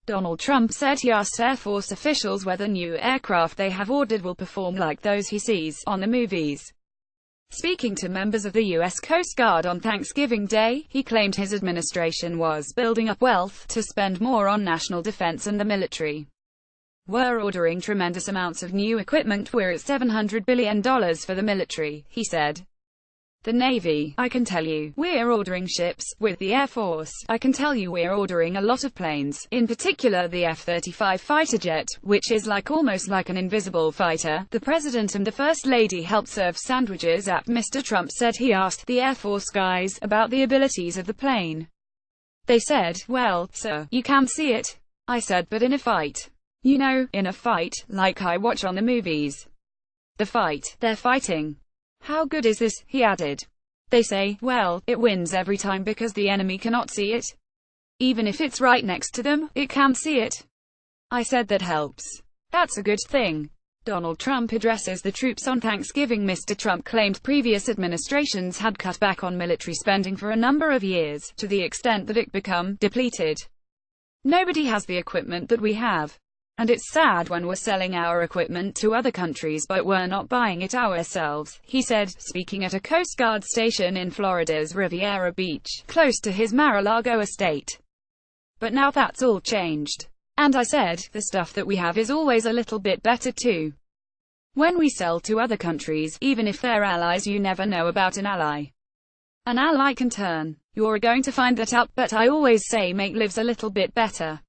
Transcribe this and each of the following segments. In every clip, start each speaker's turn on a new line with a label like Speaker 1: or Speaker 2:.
Speaker 1: Donald Trump said he asked Air Force officials whether new aircraft they have ordered will perform like those he sees on the movies. Speaking to members of the U.S. Coast Guard on Thanksgiving Day, he claimed his administration was building up wealth to spend more on national defense and the military. "We're ordering tremendous amounts of new equipment. We're at $700 billion for the military," he said. "The Navy, I can tell you, we're ordering ships. With the Air Force, I can tell you we're ordering a lot of planes, in particular the F-35 fighter jet, which is almost like an invisible fighter." The President and the First Lady helped serve sandwiches at Mr. Trump said he asked the Air Force guys about the abilities of the plane. "They said, well, sir, you can't see it." I said, "But in a fight. You know, in a fight, like I watch on the movies. The fight they're fighting. How good is this?" he added. "They say, well, it wins every time because the enemy cannot see it. Even if it's right next to them, it can't see it." I said, "That helps. That's a good thing." Donald Trump addresses the troops on Thanksgiving. Mr. Trump claimed previous administrations had cut back on military spending for a number of years, to the extent that it become depleted. "Nobody has the equipment that we have. And it's sad when we're selling our equipment to other countries but we're not buying it ourselves," he said, speaking at a Coast Guard station in Florida's Riviera Beach, close to his Mar-a-Lago estate. "But now that's all changed. And I said, the stuff that we have is always a little bit better too. When we sell to other countries, even if they're allies, you never know about an ally. An ally can turn. You're going to find that out, but I always say make lives a little bit better.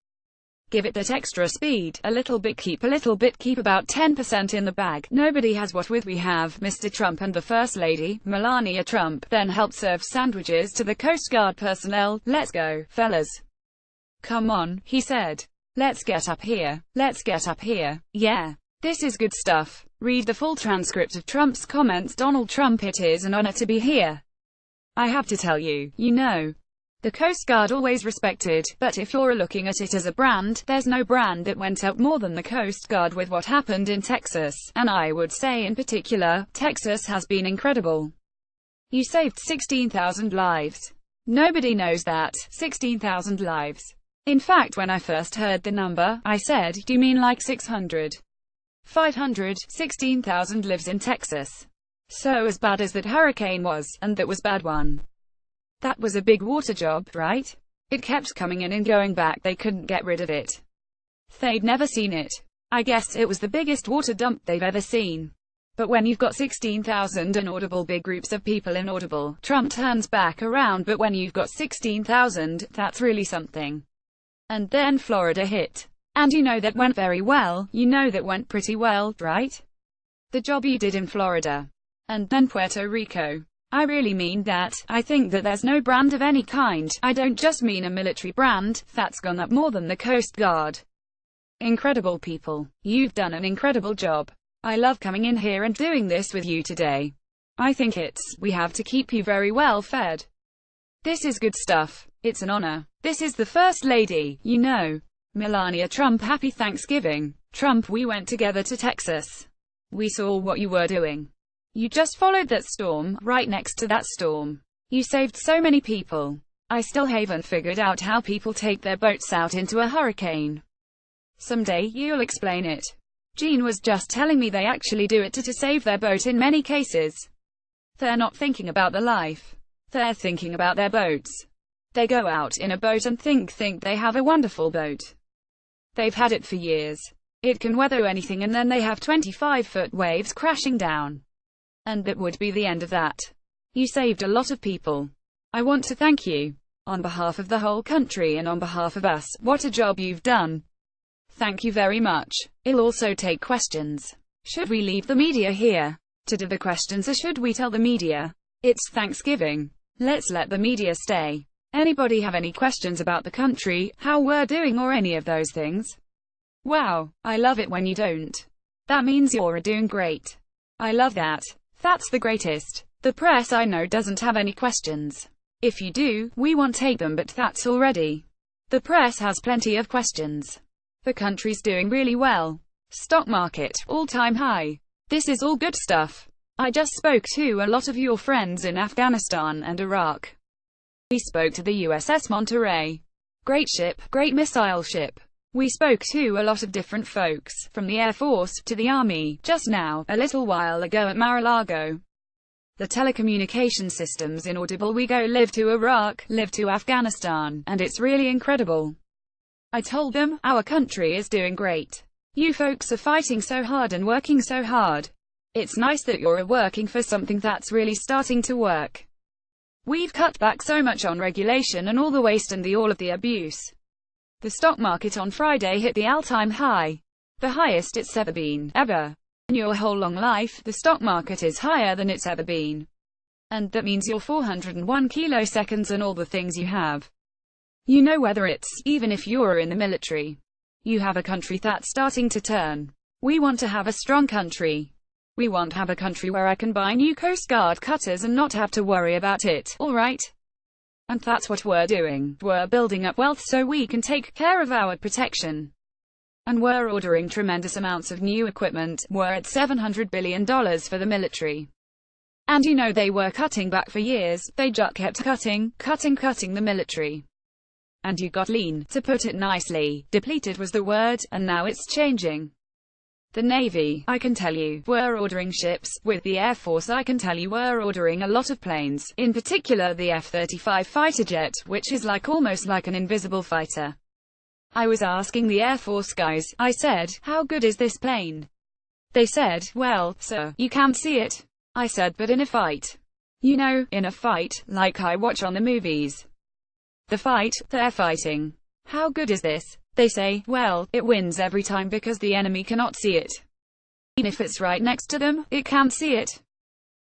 Speaker 1: Give it that extra speed, a little bit, keep about 10% in the bag. Nobody has what we have." Mr. Trump and the First Lady, Melania Trump, then helped serve sandwiches to the Coast Guard personnel. "Let's go, fellas. Come on," he said. "Let's get up here. Let's get up here. Yeah. This is good stuff." Read the full transcript of Trump's comments. Donald Trump: "It is an honor to be here. I have to tell you, you know, the Coast Guard always respected, but if you're looking at it as a brand, there's no brand that went up more than the Coast Guard with what happened in Texas, and I would say in particular, Texas has been incredible. You saved 16,000 lives. Nobody knows that. 16,000 lives. In fact, when I first heard the number, I said, do you mean like 600? 500? 16,000 lives in Texas. So as bad as that hurricane was, and that was bad one. That was a big water job, right? It kept coming in and going back. They couldn't get rid of it. They'd never seen it. I guess it was the biggest water dump they've ever seen. But when you've got 16,000 inaudible big groups of people inaudible, Trump turns back around, but when you've got 16,000, that's really something. And then Florida hit. And you know that went very well. You know that went pretty well, right? The job you did in Florida. And then Puerto Rico. I really mean that. I think that there's no brand of any kind. I don't just mean a military brand, that's gone up more than the Coast Guard. Incredible people. You've done an incredible job. I love coming in here and doing this with you today. I think we have to keep you very well fed. This is good stuff. It's an honor. This is the First Lady, you know. Melania Trump: Happy Thanksgiving. Trump: We went together to Texas. We saw what you were doing. You just followed that storm, right next to that storm. You saved so many people. I still haven't figured out how people take their boats out into a hurricane. Someday, you'll explain it. Gene was just telling me they actually do it to save their boat in many cases. They're not thinking about the life. They're thinking about their boats. They go out in a boat and think they have a wonderful boat. They've had it for years. It can weather anything, and then they have 25-foot waves crashing down. And that would be the end of that. You saved a lot of people. I want to thank you. On behalf of the whole country and on behalf of us, what a job you've done. Thank you very much. I'll also take questions. Should we leave the media here to do the questions, or should we tell the media it's Thanksgiving? Let's let the media stay. Anybody have any questions about the country, how we're doing, or any of those things? Wow, I love it when you don't. That means you're doing great. I love that. That's the greatest. The press, I know, doesn't have any questions. If you do, we won't take them, but that's already. The press has plenty of questions. The country's doing really well. Stock market, all-time high. This is all good stuff. I just spoke to a lot of your friends in Afghanistan and Iraq. We spoke to the USS Monterey. Great ship, great missile ship. We spoke to a lot of different folks, from the Air Force, to the Army, just now, a little while ago at Mar-a-Lago. The telecommunication system's inaudible. We go live to Iraq, live to Afghanistan, and it's really incredible. I told them, our country is doing great. You folks are fighting so hard and working so hard. It's nice that you're working for something that's really starting to work. We've cut back so much on regulation and all the waste and all of the abuse. The stock market on Friday hit the all-time high. The highest it's ever been, ever. In your whole long life, the stock market is higher than it's ever been. And that means your 401 kiloseconds and all the things you have. You know, whether it's, even if you're in the military, you have a country that's starting to turn. We want to have a strong country. We want to have a country where I can buy new Coast Guard cutters and not have to worry about it, alright? And that's what we're doing. We're building up wealth so we can take care of our protection. And we're ordering tremendous amounts of new equipment. We're at $700 billion for the military. And you know, they were cutting back for years. They just kept cutting the military. And you got lean, to put it nicely. Depleted was the word, and now it's changing. The Navy, I can tell you, we're ordering ships. With the Air Force, I can tell you we're ordering a lot of planes, in particular the F-35 fighter jet, which is almost like an invisible fighter. I was asking the Air Force guys, I said, how good is this plane? They said, well, sir, you can't see it. I said, but in a fight. You know, in a fight, like I watch on the movies. The fight, they're fighting. How good is this? They say, well, it wins every time because the enemy cannot see it. Even if it's right next to them, it can't see it.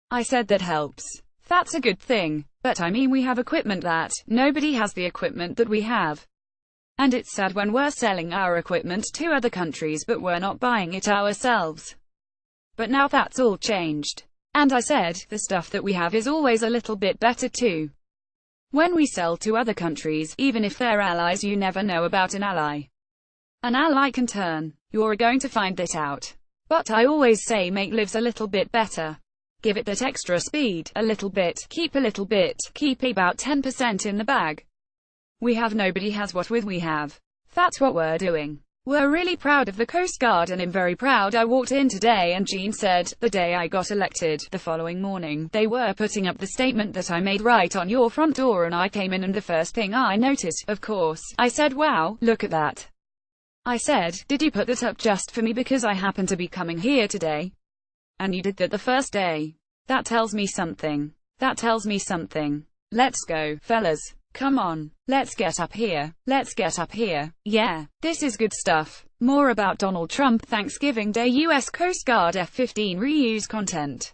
Speaker 1: I said that helps. That's a good thing. But I mean, we have equipment that nobody has the equipment that we have. And it's sad when we're selling our equipment to other countries but we're not buying it ourselves. But now that's all changed. And I said, the stuff that we have is always a little bit better too. When we sell to other countries, even if they're allies, you never know about an ally. An ally can turn. You're going to find that out. But I always say make lives a little bit better. Give it that extra speed, a little bit, keep about 10% in the bag. We have, nobody has what we have. That's what we're doing. We're really proud of the Coast Guard, and I'm very proud. I walked in today and Jean said, the day I got elected, the following morning, they were putting up the statement that I made right on your front door, and I came in and the first thing I noticed, of course, I said, wow, look at that. I said, did you put that up just for me because I happen to be coming here today? And you did that the first day. That tells me something. That tells me something. Let's go, fellas. Come on, let's get up here. Let's get up here. Yeah, this is good stuff. More about Donald Trump Thanksgiving Day US Coast Guard F-15 reuse content.